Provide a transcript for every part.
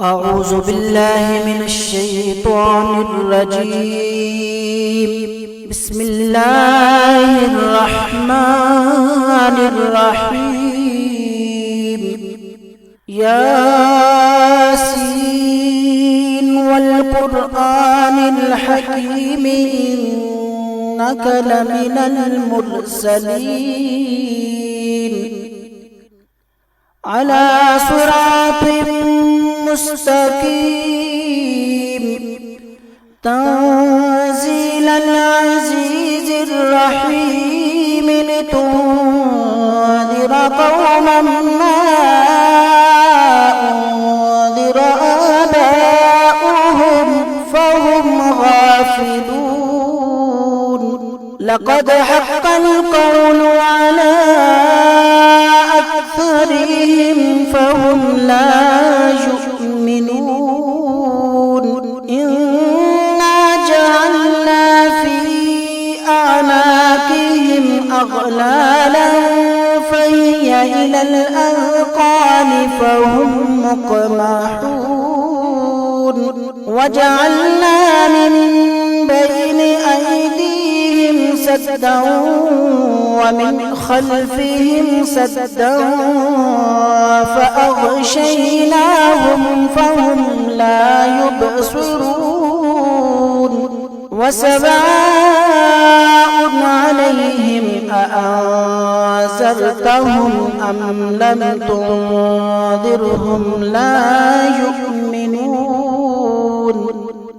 أعوذ بالله من الشيطان الرجيم. بسم الله الرحمن الرحيم. ياسين والقرآن الحكيم إنك لمن المرسلين على صراط مستقيم تنزيل العزيز الرحيم لتنذر قوما ما أنذر آباؤهم فهم غافلون. لقد حق القول على أكثرهم فهم لا يؤمنون. إنا جعلنا في أعناقهم أغلالا فهي إلى الأذقان فهم مقمحون. وجعلنا من بين أيديهم سدا ومن خلفهم سدا فأغشيناهم فهم لا يبصرون. وسواء عليهم أأنذرتهم أم لم تنذرهم لا يؤمنون.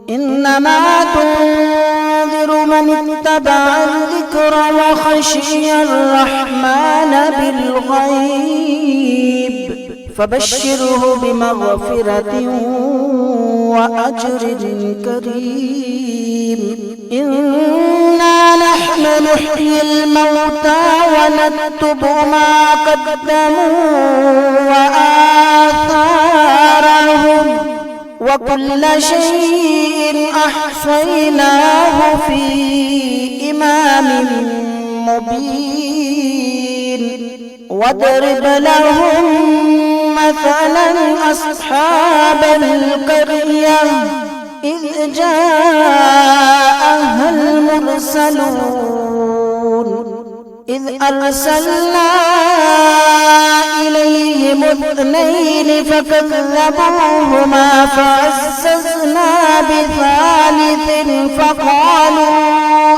إنما تنذر من اتبع الذكر وخشي الرحمن بالغيب فبشره بمغفرة وأجر كريم. إنا نحن نحيي الموتى ونكتب ما قدموا وآثارهم وكل شيء أحصيناه في إمام مبين. واضرب لهم مثلا أصحاب القرية إذ جاءها المرسلون إذ أرسلنا إليهم اثنين فكذبوهما فعززنا بثالث فقالوا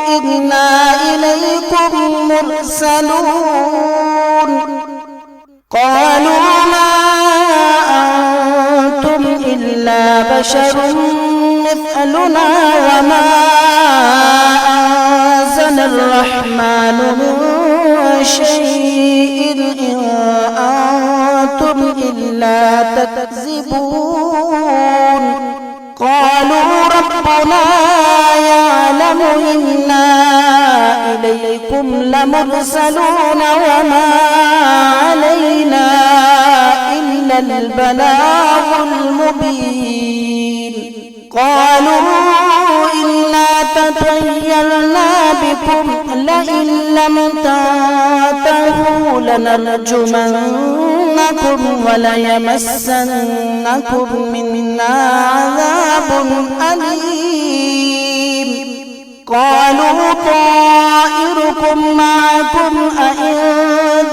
إنا إليكم مرسلون. قالوا ما أنتم إلا بشر مثلنا وما أنزل الرحمن من شيء إن أنتم إلا تكذبون. قالوا ربنا يعلم إنا إليكم لمرسلون وما علينا إلا البلاغ المبين. قالوا إنا تطيرنا بكم لئن لم تنتهوا لنرجمنكم وليمسنكم منا عذاب أليم. قالوا طائركم معكم أئن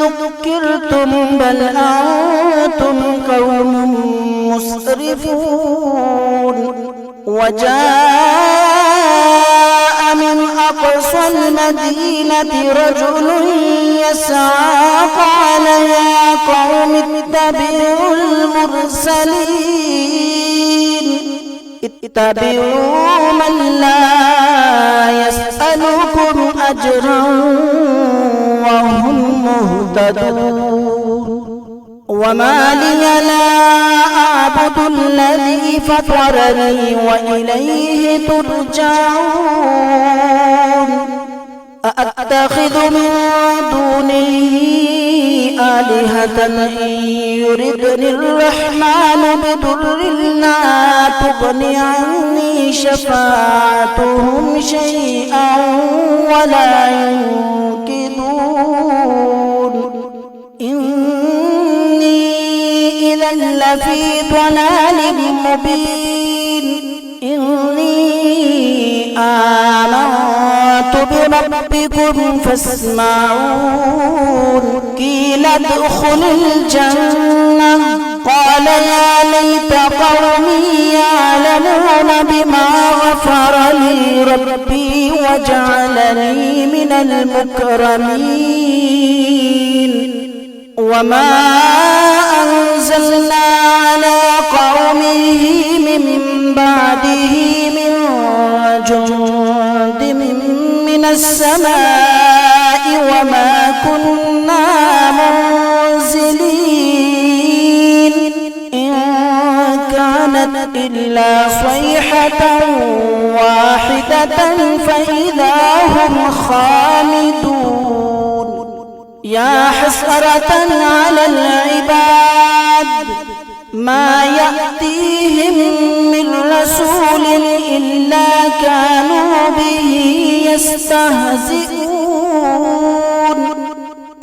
ذكرتم بل أنتم قوم مسرفون. وجاء من أقصى المدينة رجل يسعى قال يا قوم اتبعوا المرسلين اتبعوا من لا يسألكم أجرا وهم مهتدون. وما لي لا أعبد الذي فطرني وإليه ترجعون. أأتخذ من دونه آلهة إن يردني الرحمن بضر لا تغن عني شفاعتهم شيئا ولا ينقذون. إني إذا لفي ضلال مبين إني آمنت بربكم فاسمعون قيل ادخل الجنة قال يا ليت قومي يعلمون بما غفر لي ربي وجعلني من المكرمين وما أنزلنا على قومه من بعده من جند من السماء وما كنا منزلين إن كانت إلا صيحة واحدة فإذا هم خامدون يا حسرة على العباد ما يأتيهم من رسول إلا كانوا به يستهزئون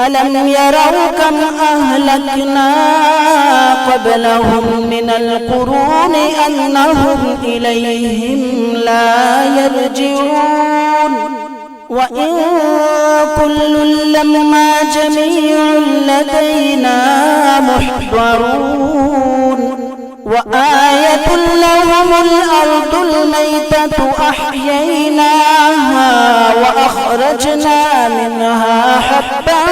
ألم يروا كم أهلكنا قبلهم من القرون أنهم إليهم لا يرجعون وإن كل لما جميع لدينا محضرون وآية لهم الأرض الميتة أحييناها وأخرجنا منها حبا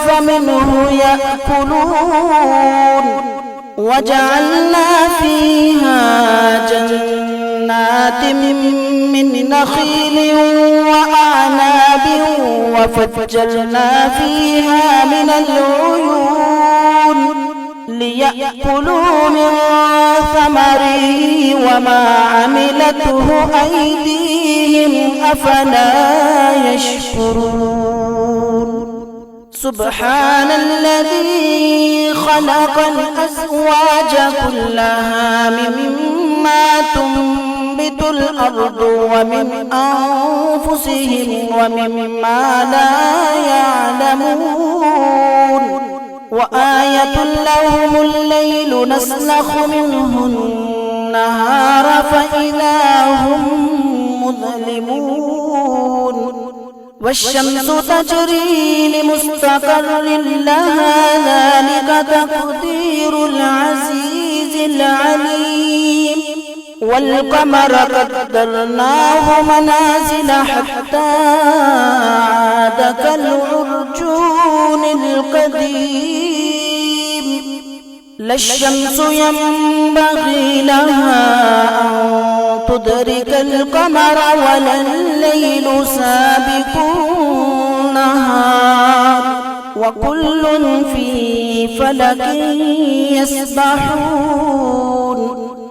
فمنه يأكلون وجعلنا فيها جنات من نخيل وأعناب وفجرنا فيها من العيون ليأكلوا من ثمره وما عملته أيديهم أفلا يشكرون سبحان الذي خلق الأزواج كلها مما تنبت الأرض ومن أنفسهم ومما لا يعلمون وآية لهم الليل نسلخ منه النهار فإذا هم مظلمون والشمس تجري لمستقر لها ذلك تقدير العزيز العليم والقمر قدرناه منازل حتى عاد كالعرجون القديم لا الشمس ينبغي لها أن تدرك القمر ولا الليل سابق النهار وكل في فلك يسبحون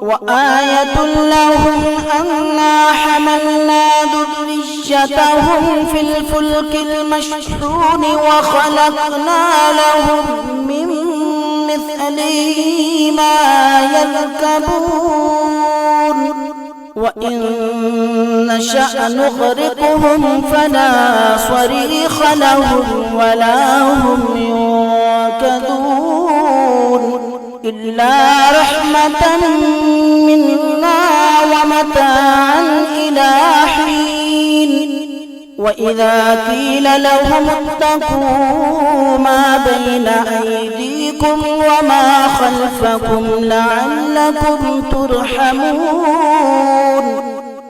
وآية لهم أنا حملنا ذريتهم في الفلك المشحون وخلقنا لهم من مثله ما يركبون وإن نشأ نغرقهم فلا صريخ لهم ولا هم ينقذون إلا رحمة منا ومتاعا إلى حين وإذا قيل لهم اتقوا ما بين أيديكم وما خلفكم لعلكم ترحمون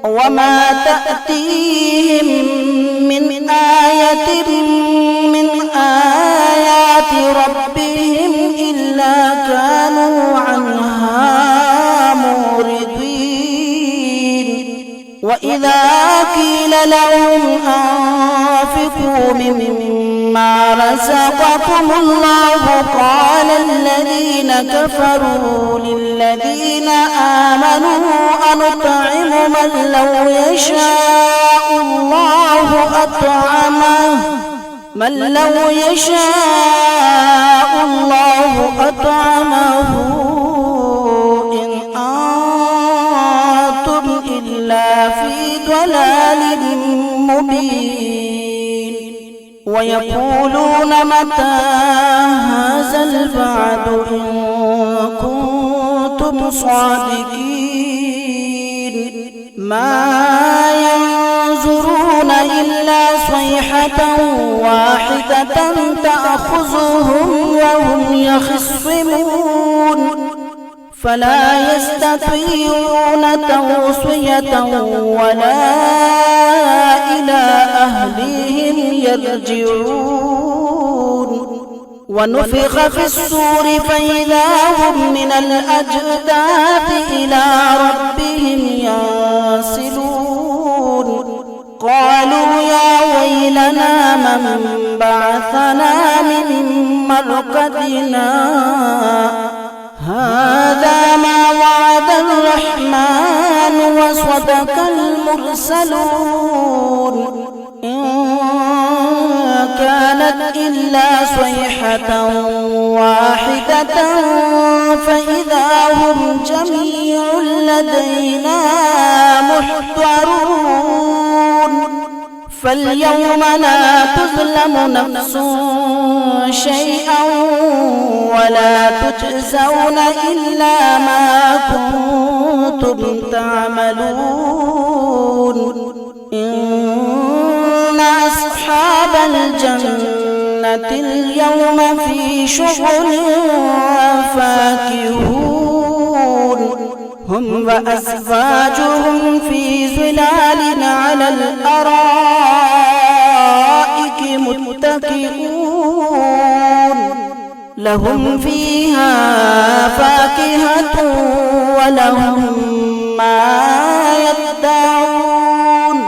وما تأتيهم من آية من آيات ربهم إلا كانوا عنها معرضين وإذا قيل لهم أنفقوا مما رزقكم الله قال الذين كفروا للذين آمنوا أنطعم من لو يشاء الله أطعمه إن أنتم إلا في ضلال مبين ويقولون متى هذا الوعد إن كنتم صادقين ما ينظرون إلا صيحة واحدة تأخذهم وهم يخصمون فلا يستطيعون توصية ولا إلى أهلهم يرجعون ونفخ في الصور فإذا هم من الأجداث إلى ربهم ينسلون قالوا يا ويلنا من بعثنا من مرقدنا هذا ما وعد الرحمن وصدق المرسلون إن كانت إلا صيحة واحدة فإذا هم جميع لدينا محضرون فاليوم لا تظلم نفس شيئا ولا تجزون إلا ما كنتم تعملون إن أصحاب الجنة اليوم في شغل فاكهون هم وأزواجهم في ظلال على الأرائك متكئون لهم فيها فاكهة ولهم ما يدعون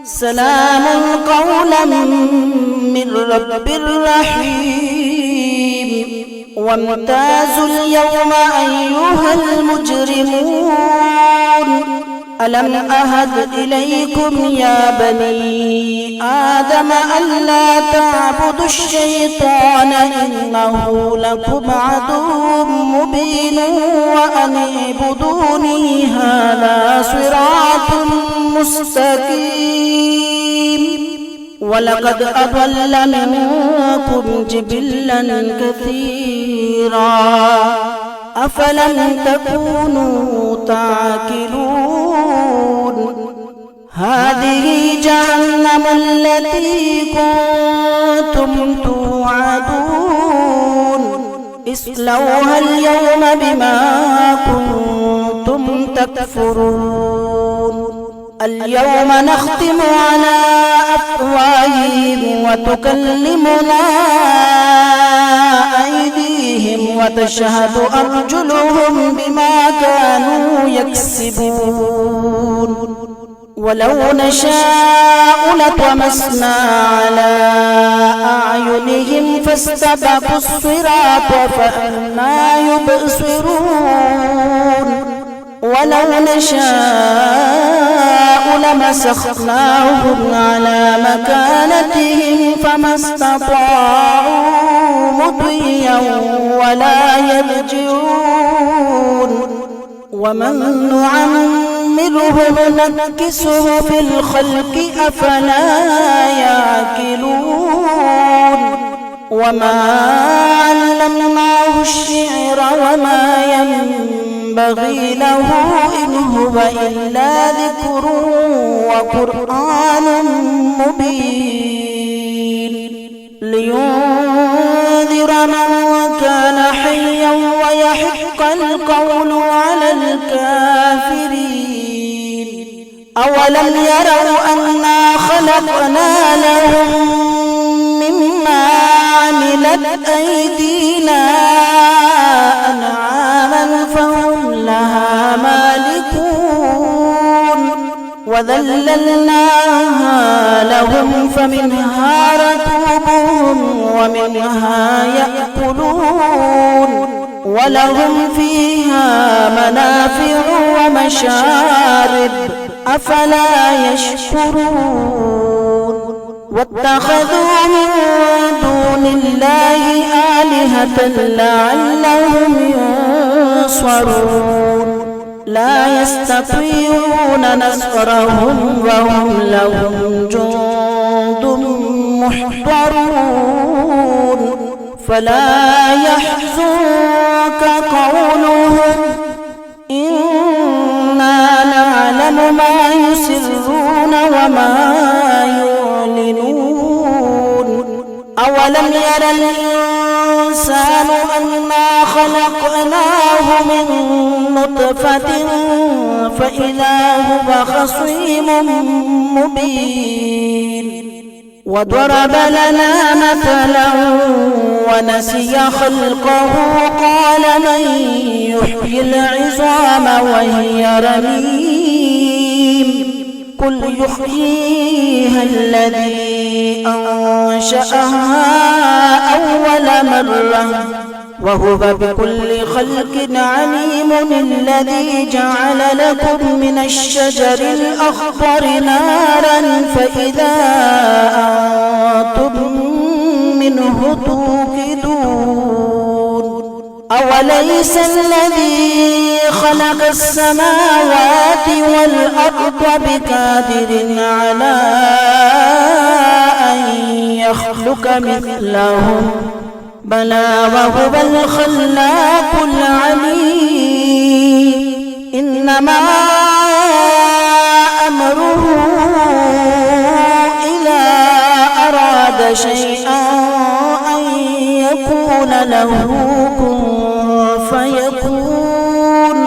سلام قولا من رب رحيم وامتازوا اليوم أيها المجرمون ألم أهد إليكم يا بني آدم ألا تعبدوا الشيطان إنه لكم عدو مبين وأن اعبدوني هذا صراط مستقيم ولقد أضل منكم جبلا كثيرا أفلم تكونوا تعقلون هذه جهنم التي كنتم توعدون اصلوها اليوم بما كنتم تكفرون اليوم نختم على أفواههم وتكلمنا أيديهم وتشهد أرجلهم بما كانوا يكسبون ولو نشاء لطمسنا على أعينهم فاستبقوا الصراط فأنى يبصرون ولو نشاء لمسخناهم على مكانتهم فما استطاعوا مضيا ولا يرجعون ومن نعمره ننكسه في الخلق أفلا يعقلون وما علمناه الشعر وما ينبغي له إن هو إلا ذكر وقرآن مبين لينذر من كان حيا ويحق القول على الكافرين أولم يروا أنا خلقنا لهم مما عملت أيدينا أنعاما فهم لها مالكون وذللناها لهم فمنها ركوبهم ومنها يأكلون ولهم فيها منافع ومشارب أفلا يشكرون واتخذوا من دون الله آلهة لعلهم ينصرون لا يستطيعون نصرهم وهم لهم جند محضرون فلا يحزنك قولهم يسرون وما يعلنون. أولم ير الإنسان أنا خلقناه من نطفة فإذا هو خصيم مبين. وضرب لنا مثلا ونسي خلقه قال من يحيي العظام وهي رميم قل يحييها الذي أنشأها أول مرة وهو بكل خلق عليم. الذي جعل لكم من الشجر الأخضر نارا فإذا أنتم منه توقدون. أوليس الذي خلق السماوات والأرض بقادر على أن يخلق مثلهم بلى وهو الخلاق العليم. إنما أمره إذا أراد شيئا أن يكون له كن فيكون.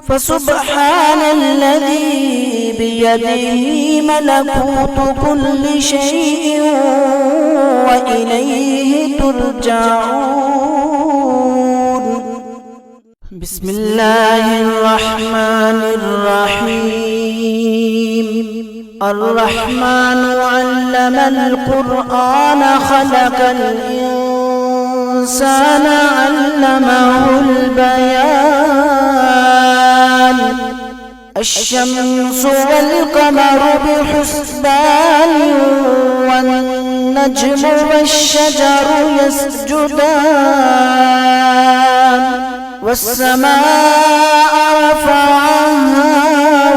فسبحان الذي بيده ملكوت كل شيء وإليه ترجعون. بسم الله الرحمن الرحيم. الرحمن علم القرآن خلق الإنسان علمه البيان. الشمس والقمر بحسبان والنجم والشجر يسجدان. والسماء رفعها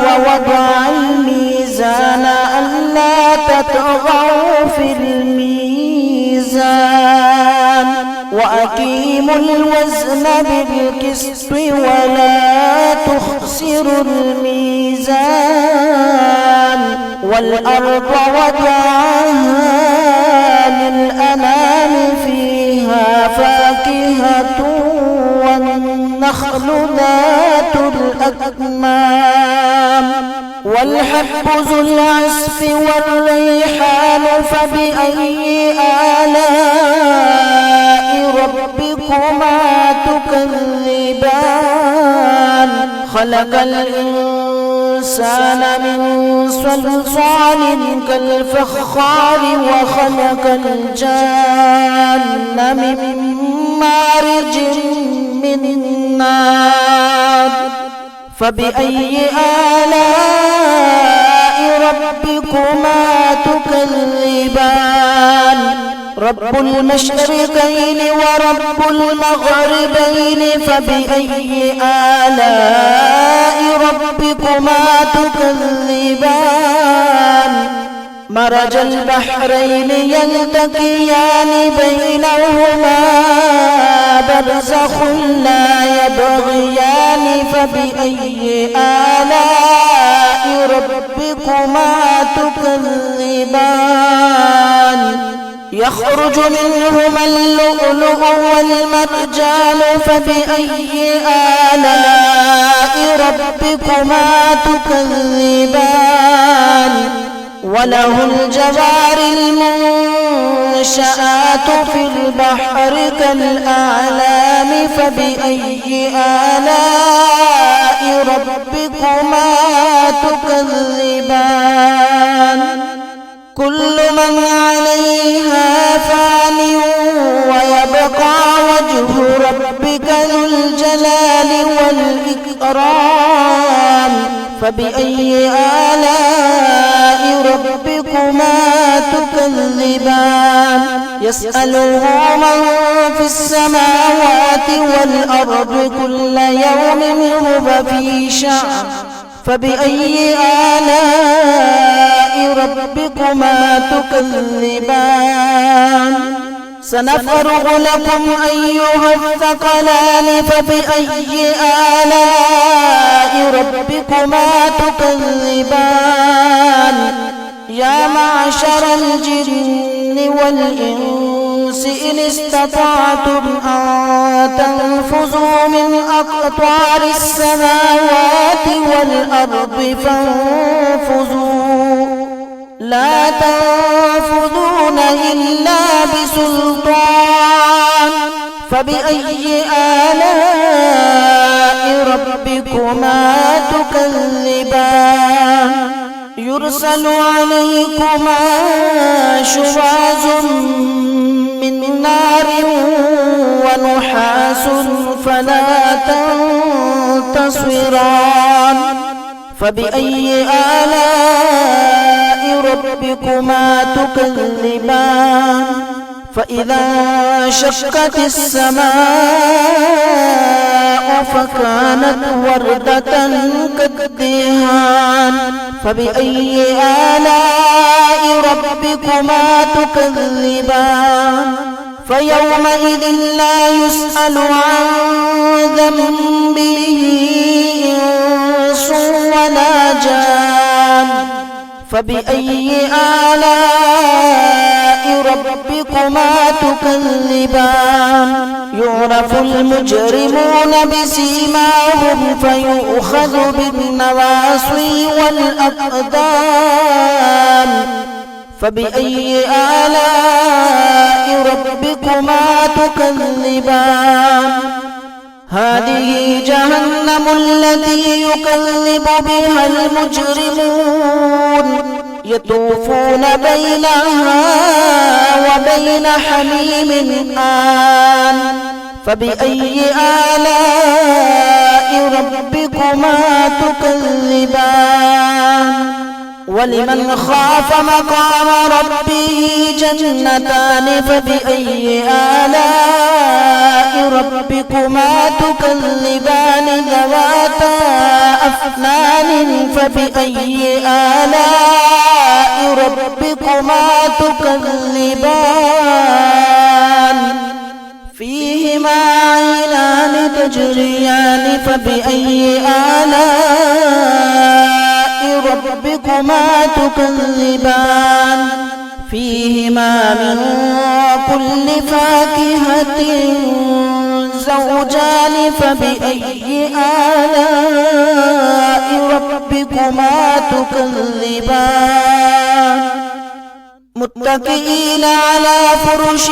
ووضع الميزان ألا تطغوا في الميزان وأقيموا الوزن بالقسط ولا تخسروا الميزان. والأرض وضعها للأنام فيها فاكهة والنخل ذات الأكمام والحب ذو العصف والريحان فبأي آلاء ربكما تكذبان. خلق الإنسان من صلصال كالفخار وخلق الجان من مارج من نار. فبأي آلاء ربكما تكذبان. رب المشرقين ورب المغربين فبأي آلاء ربكما تكذبان. مرج البحرين يلتقيان بينهما برزخ لا يبغيان. فبأي آلاء ربكما تكذبان. يخرج منهما اللؤلؤ والمرجان فبأي آلاء ربكما تكذبان. وله الجوار المنشآت في البحر كالأعلام فبأي آلاء ربكما تكذبان. كل من عليها فان ويبقى وجه ربك ذو الجلال والإكرام. فبأي آلاء ربكما تكذبان. يسأله من في السماوات والأرض كل يوم هو في شأن. فبأي آلاء ربكما تكذبان. سنفرغ لكم أيها الثقلان فبأي آلاء ربكما تكذبان يا معشر الجن والإنس إن استطعتم أن تنفذوا من أقطار السماوات والأرض فانفذوا لا تنفذون إلا بسلطان فبأي آلاء ربكما تكذبان يرسل عليكما شواظ من نار ونحاس فلا تنتصران فبأي آلاء ربكما تكذبان فإذا انشقت السماء فكانت وردة كالدهان فبأي آلاء ربكما تكذبان فيومئذ لا يسأل عن ذنبه إنس ولا جان فبأي آلاء ربكما تكذبان يعرف المجرمون بسيماهم فيؤخذ بالنواصي والأقدام فبأي آلاء ربكما تكذبان هذه جهنم التي يكذب بها المجرمون يطوفون بينها وبين حميم آن فبأي آلاء ربكما تكذبان ولمن خاف مقام ربه جنتان فبأي آلاء ربكما تكذبان ذواتا أفنان فبأي آلاء ربكما تكذبان فيهما عينان تجريان فبأي آلاء ربكما تكذبان فيهما من كل فاكهة زوجان فبأي آلاء ربكما تكذبان متكئين على فرش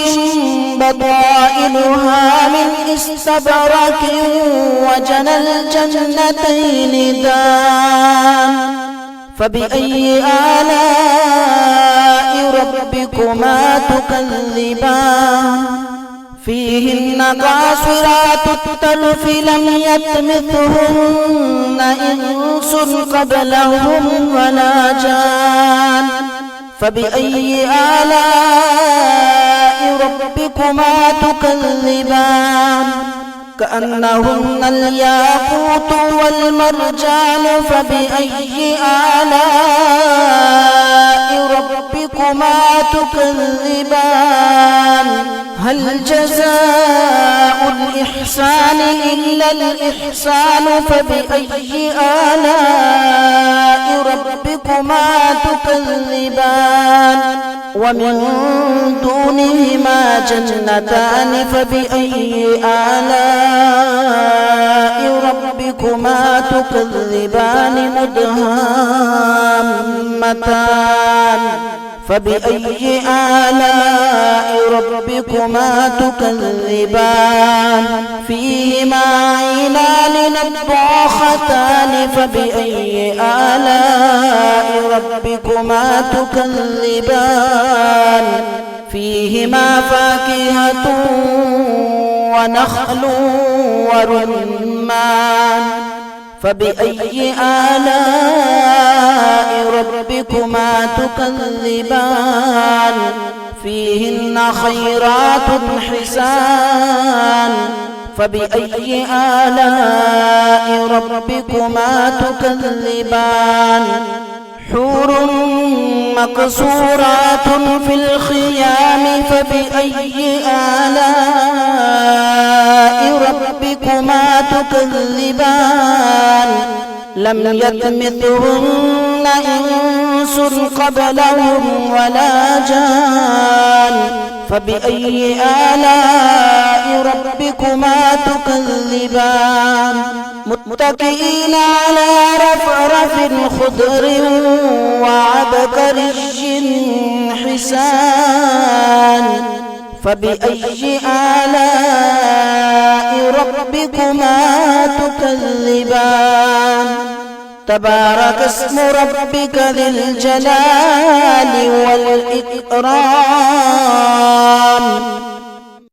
بطائنها من استبرق وجنى الجنتين دان فبأي آلاء ربكما تكذبان فيهن قاصرات الطرف لم يطمثهن إنس قبلهم ولا جان فبأي آلاء ربكما تكذبان كأنهن الياقوت والمرجان فبأي آلاء ربكما تكذبان هل جزاء الإحسان إلا الإحسان فبأي آلاء ربكما تكذبان ومن دونهما جنتان فبأي آلاء ربكما تكذبان مدهامتان فبأي آلاء ربكما تكذبان فيهما عينان نضاختان فبأي آلاء ربكما تكذبان فيهما فاكهة ونخل ورمان فبأي آلاء ربكما تكذبان فيهن خيرات حسان فبأي آلاء ربكما تكذبان حور مقصورات في الخيام فبأي آلاء ربكما تكذبان لم يطمثهن إنس قبلهم ولا جان فبأي آلاء ربكما تكذبان متكئين على رفرف خضر وعبقري حسان فبأي آلاء ربكما تكذبان تبارك اسم ربك ذي الجلال والإكرام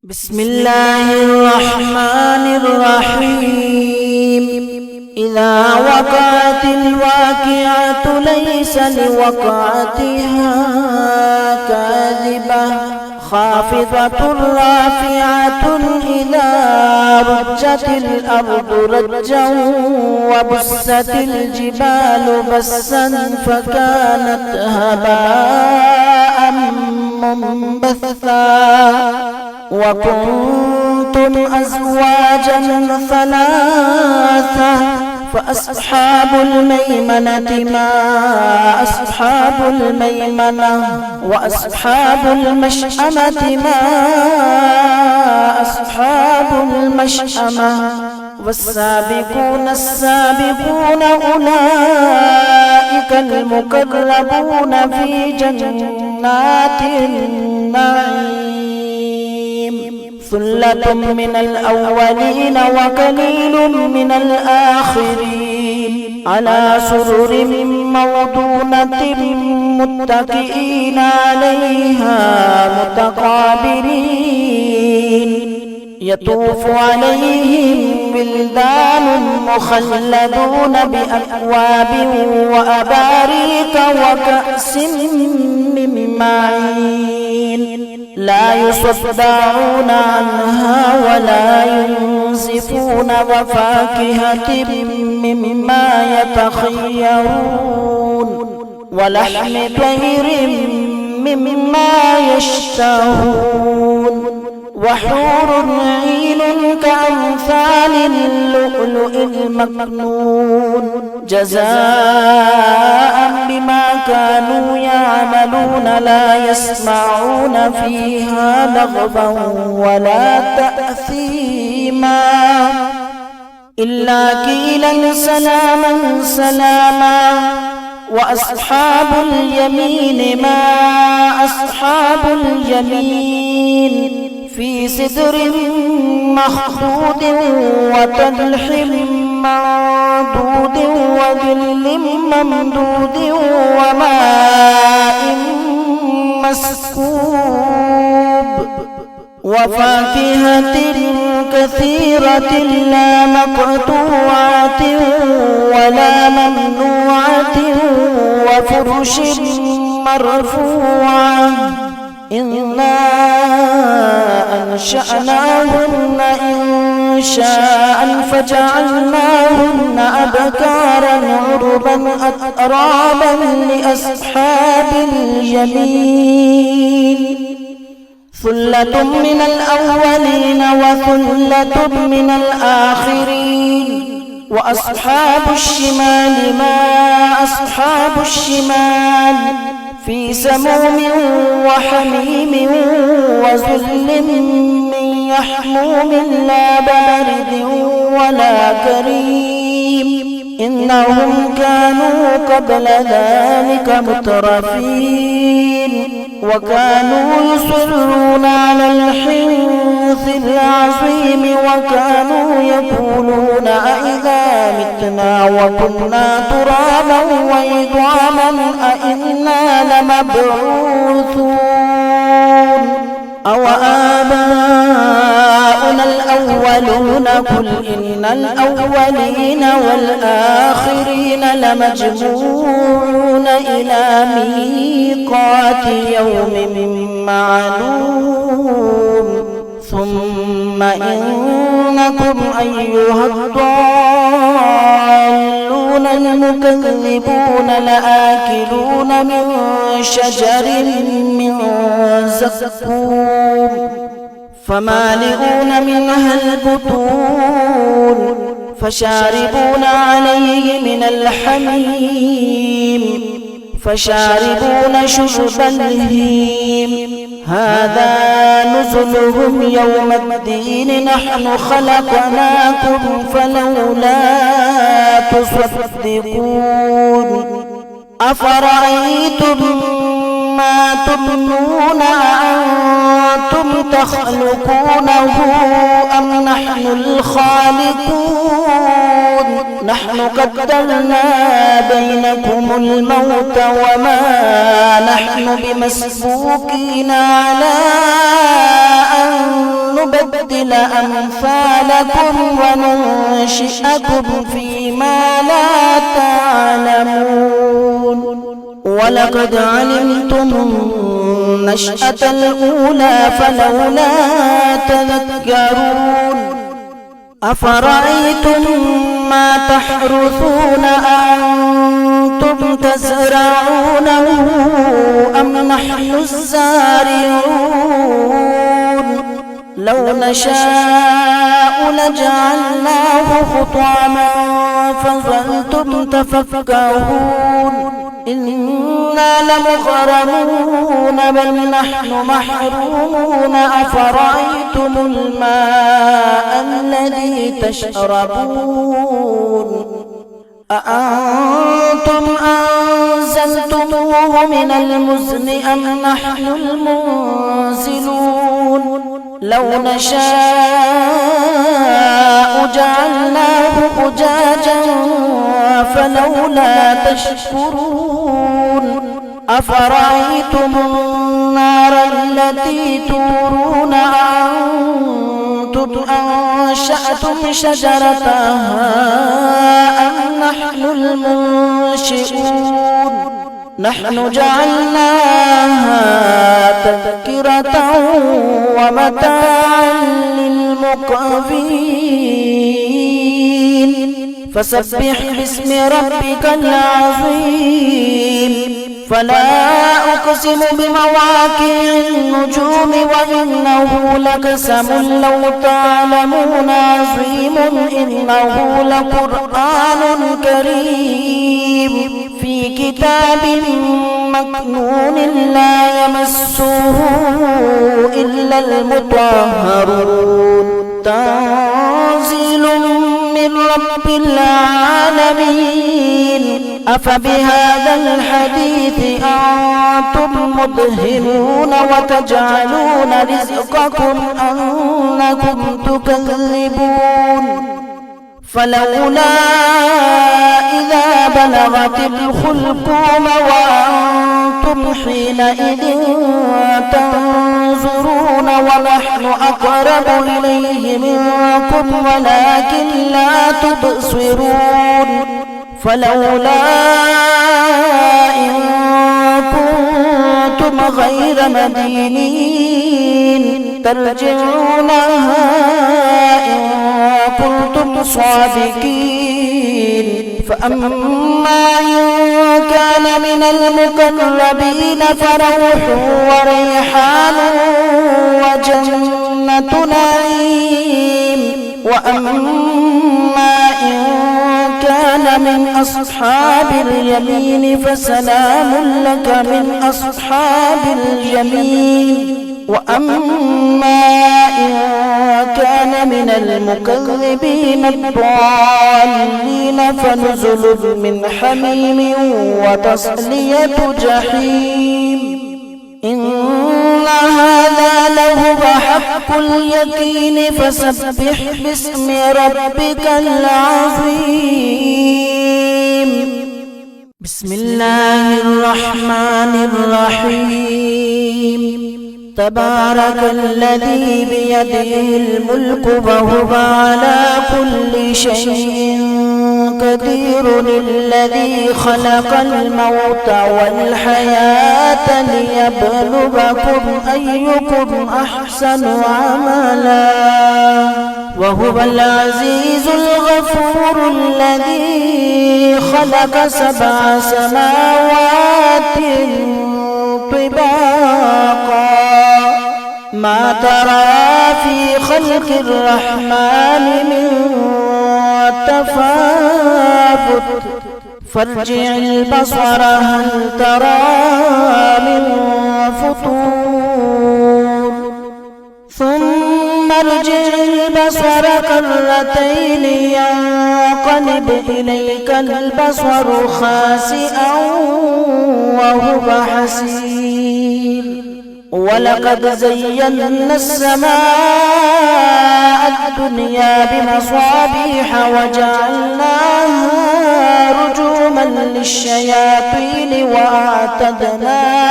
بسم الله الرحمن الرحيم إذا وقعت الواقعة ليس لوقعتها كاذبة خافضة رافعة إذا رجت الأرض رجا وبست الجبال بسا فكانت هباء منبثا وكنتم أزواجا ثلاثة فأصحاب الميمنة ما أصحاب الميمنة وأصحاب المشأمة ما أصحاب المشأمة والسابقون السابقون أولئك المقربون في جنات النعيم ثلة من الأولين وقليل من الآخرين على سرر موضونة متكئين عليها متقابلين يطوف عليهم ولدان مخلدون بأكواب وأباريق وكأس من معين لا يصدعون عنها ولا ينزفون وفاكهة مما يتخيرون ولحم طير مما يشتهون وحور عين كأمثال اللؤلؤ المكنون جزاء بما كانوا يعملون لا يسمعون فيها لغوا ولا تأثيما إلا قيلا سلاما سلاما وأصحاب اليمين ما أصحاب اليمين في سدر مخضود وطلح منضود وظل ممدود وماء مسكوب وفاكهة كثيرة لا مقطوعة ولا ممنوعة وفرش مرفوعة إنا أنشأناهن إنشاء فجعلناهن أبكارا عربا أترابا لأصحاب اليمين ثلة من الأولين وثلة من الآخرين وأصحاب الشمال ما أصحاب الشمال في سموم وحميم وظل من يحموم لا بارد ولا كريم إنهم كانوا قبل ذلك مترفين وكانوا يصرون على الحنث العظيم وكانوا يقولون أئذا متنا وكنا ترابا وعظاما أئنا لمبعوثون أو آباؤنا الأولون قل إن الأولين والآخرين لمجموعون إلى ميقات يوم معلوم ثم إنكم أيها الضالون المكذبون لآكلون من شجر من زقوم فمالئون منها البطون فشاربون عليه من الحميم فشاربون شرب الهيم هذا نزلهم يوم الدين نحن خلقناكم فلولا تصدقون أفرأيتم ما تمنون أنتم تخلقونه أم نحن الخالقون نحن قدرنا بينكم الموت وما نحن بمسبوقين على أن نبدل أمثالكم وننشئكم فيما لا تعلمون ولقد علمتم النشأة الأولى فلولا تذكرون أفرأيتم ما تحرثون أأنتم تزرعونه أم نحن الزارعون لو نشاء لجعلناه حطاما فظلتم تفكهون إنا لمغرمون بل نحن محرومون أفرأيتم الماء الذي تشربون أأنتم أنزلتموه من المزن أم نحن المنزلون لو نشاء جعلناه أجاجا فلولا تشكرون أفرأيتم النار التي تورون أأنتم أنشأتم شجرتها أم نحن المنشئون نحن جعلناها تذكرة ومتاعا للمقوين فسبح باسم ربك العظيم فلا أقسم بمواقع النجوم وإنه لقسم لو تعلمون عظيم إنه لقرآن كريم في كتاب مكنون لا يمسه إلا المطهرون تنزيل من رب العالمين أفبهذا الحديث أنتم مدهنون وتجعلون رزقكم أنكم تكذبون فلولا إذا بلغت الحلقوم وأنتم حينئذ تنظرون ونحن أقرب إليه منكم ولكن لا تبصرون فلولا إن كنتم غير مدينين ترجعونها إن كنتم صادقين فأما إن كان من المقربين فروح وريحان وجنة نعيم وأما إن كان من أصحاب اليمين فسلام لك من أصحاب اليمين وأما إن كان من المكذبين الضالين فنزل من حميم وتصلية جحيم إن هذا لهو حق اليقين فسبح باسم ربك العظيم بسم الله الرحمن الرحيم تبارك الذي بيده الملك وهو على كل شيء قدير الذي خلق الموت والحياة ليبلوكم أيكم أحسن عملا وهو العزيز الغفور الذي خلق 7 سماوات طباقا ما ترى في خلق الرحمن من تفاوت فارجع البصر هل ترى من فطور ثم ارجع البصر كرتين ينقلب إليك البصر خاسئا وهو حسير ولقد زينا السماء الدنيا بمصابيح وجعلناها رجوما للشياطين وأعتدنا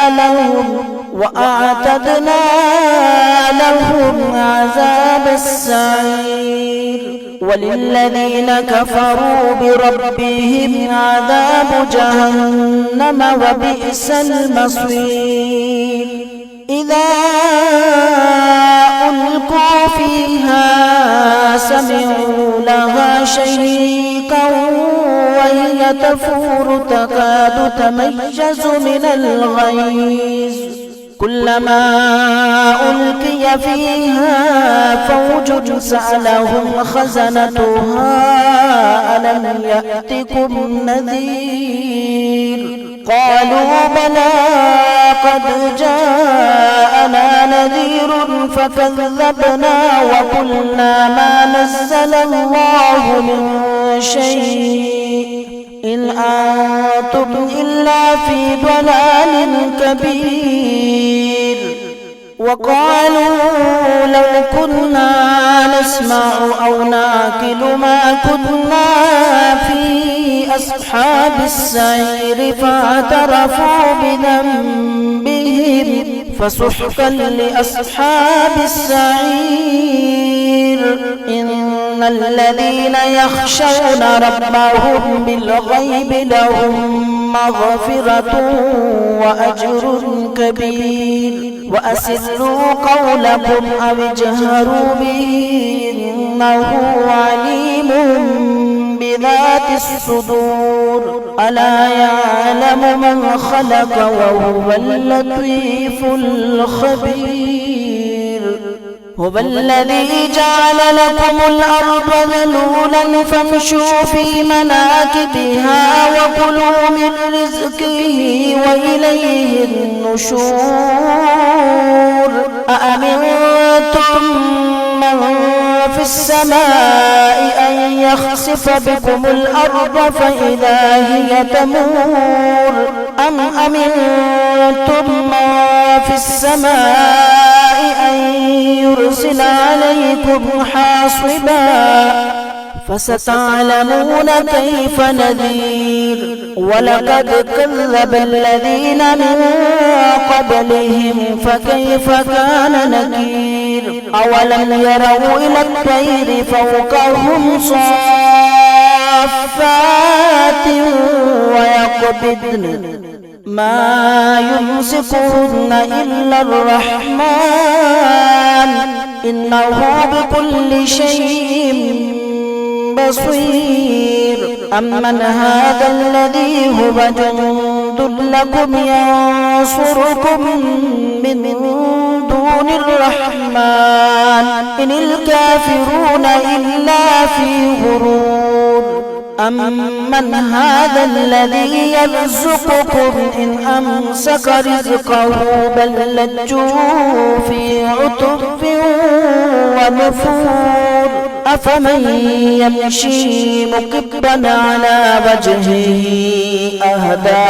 لهم عذاب السعير وللذين كفروا بربهم عذاب جهنم وبئس المصير إذا ألقوا فيها سمعوا لها شهيقا وهي تفور تكاد تميز من الغيظ كلما ألقي فيها فوج سألهم خزنتها ألم يأتكم نذير قالوا بلى قد جاءنا نذير فكذبنا وقلنا ما نزل الله من شيء إن أنتم إلا في ضلال كبير وقالوا لو كنا نسمع أو نعقل ما كنا في أصحاب السعير فاعترفوا بذنبهم فسحقا لأصحاب السعير إن الذين يخشون ربهم بالغيب لهم مغفرة وأجر كبير وأسروا قولكم أو اجهروا به إنه عليم بذات الصدور ألا يعلم من خلق وهو اللطيف الخبير هو الذي جعل لكم الأرض ذلولا فامشوا في مناكبها وكلوا من رزقه وإليه النشور أأمنتم من في السماء أن يخسف بكم الأرض فإذا هي تمور أم أمنتم من في السماء أن يرسل عليكم حاصبا فستعلمون كيف نذير ولقد كذب الذين من قبلهم فكيف كان نكير أولم يروا إلى الطير فوقهم صافات ويقبضن ما يمسكهن إلا الرحمن إنه بكل شيء بصير أمن هذا الذي هو جند لكم ينصركم من دون الرحمن إن الكافرون إلا في غرور أمن هذا الذي يرزقكم إن أمسك رزقه بل لجوا في عتب ونفور أفمن يمشي مكبا على وجهه أهدى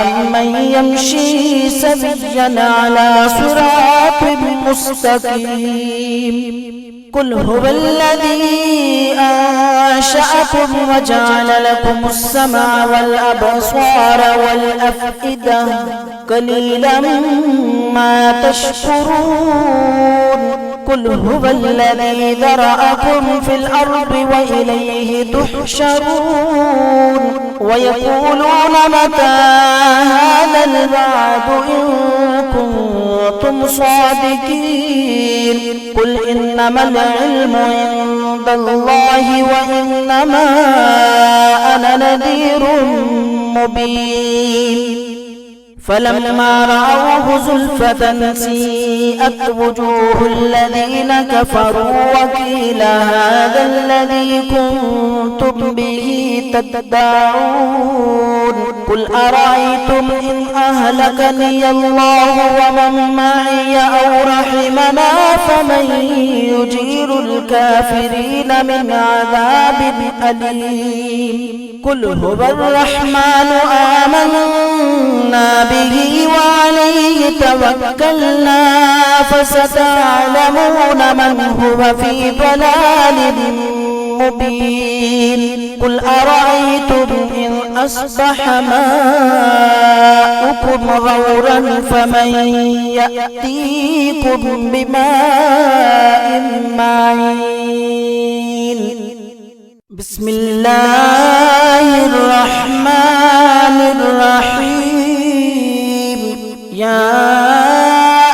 أمن يمشي سويا على صراط مستقيم قل هو الذي أنشأكم وجعل لكم السمع والأبصار والأفئدة قليلا ما تشكرون قل هو الذي ذرأكم في الأرض وإليه تحشرون ويقولون متى هذا الوعد إن كنتم صادقين قل إنما العلم عند الله وإنما أنا نذير مبين فلما رأوه زلفة سيئت وجوه الذين كفروا وقيل هذا الذي كنتم به تدعون قل أرأيتم إن أهلكني الله ومن معي أو رحمنا فمن يجير الكافرين من عذاب أليم قل هو الرحمن آمنا به وعليه توكلنا فستعلمون من هو في ضلال مبين قل أرأيتم إن أصبح ماؤكم غورا فمن يأتيكم بماء معين بسم الله الرحمن الرحيم يا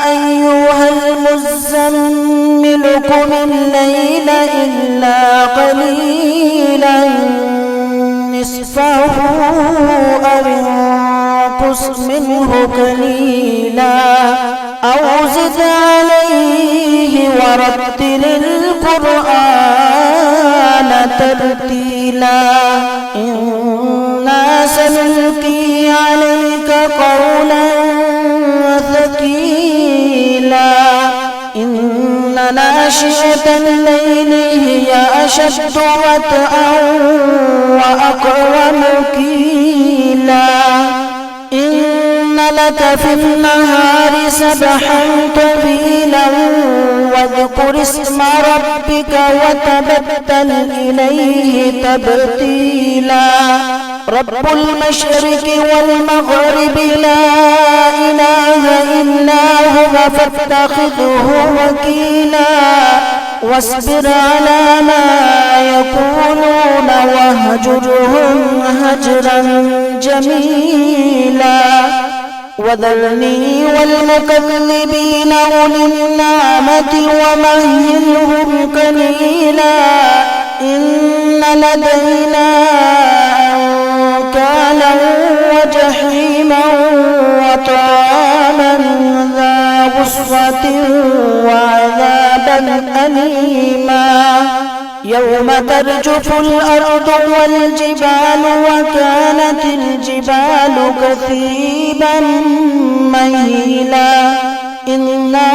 أيها المزمل قم الليل إلا قليلا نصفه أو انقص منه قليلا أو زد عليه ورتل القرآن ترتيلا إنا سنلقي عليك قولا ثقيلا إن ناشئة الليل هي أشد وطئا وأقوم قيلا إن لك في النهار سبحا طويلا واذكر اسم ربك وتبتل إليه تبتيلا رب المشرق والمغرب لا إله إلا هو فاتخذه وكيلا واصبر على ما يقولون واهجرهم هجرا جميلا وذرني والمكذبين أولي النعمة ومهلهم قليلا إن لدينا أنكالا وجحيما وطعاما ذا غصة وعذابا أليما يوم ترجف الأرض والجبال وكانت الجبال كثيبا مهيلا إنا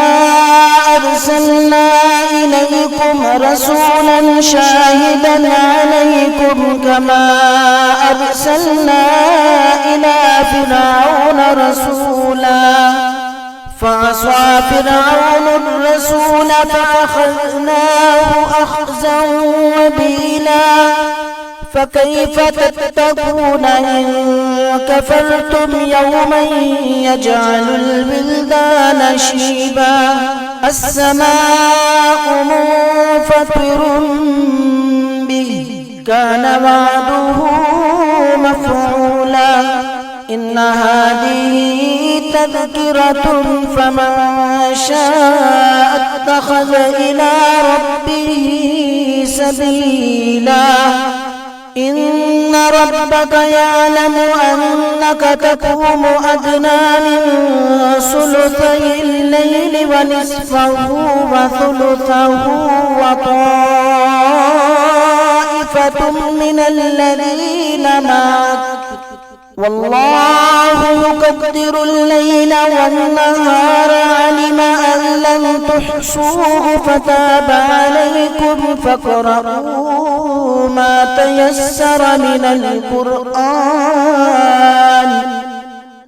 أرسلنا إليكم رسولا شاهدا عليكم كما أرسلنا إلى فرعون رسولا فعصى فرعون الرسول فأخذناه أخذا وبيلا فكيف تتقون إن كفرتم يوما يجعل الولدان شيبا السماء منفطر به كان وعده مفعولا إن هذه تذكرة فمن شاء اتخذ إلى ربه سبيلا إن ربك يعلم أنك تقوم أدنى من ثلثي الليل ونصفه وثلثه وطائفة من الذين معك والله يقدر الليل والنهار علم أن لن تحصوه فتاب عليكم فاقرؤوا ما تيسر من القرآن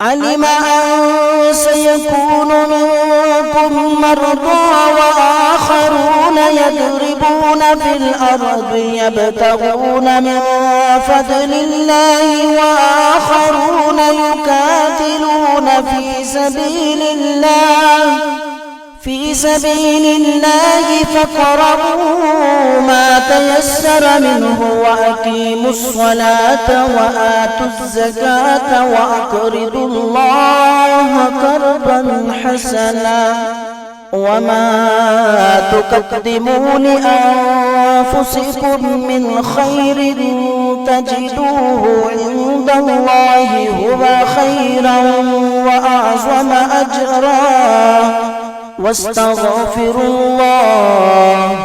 علم أن سيكون منكم مرضى وآخرون يضربون في الأرض يبتغون من فضل الله وآخرون يقاتلون في في سبيل الله فاقرؤوا ما تيسر منه وأقيموا الصلاة وآتوا الزكاة وأقرضوا الله قرضا حسنا وما تقدموا لأنفسكم من خير تجدوه عند الله هو خيرا وأعظم أجرا واستغفروا الله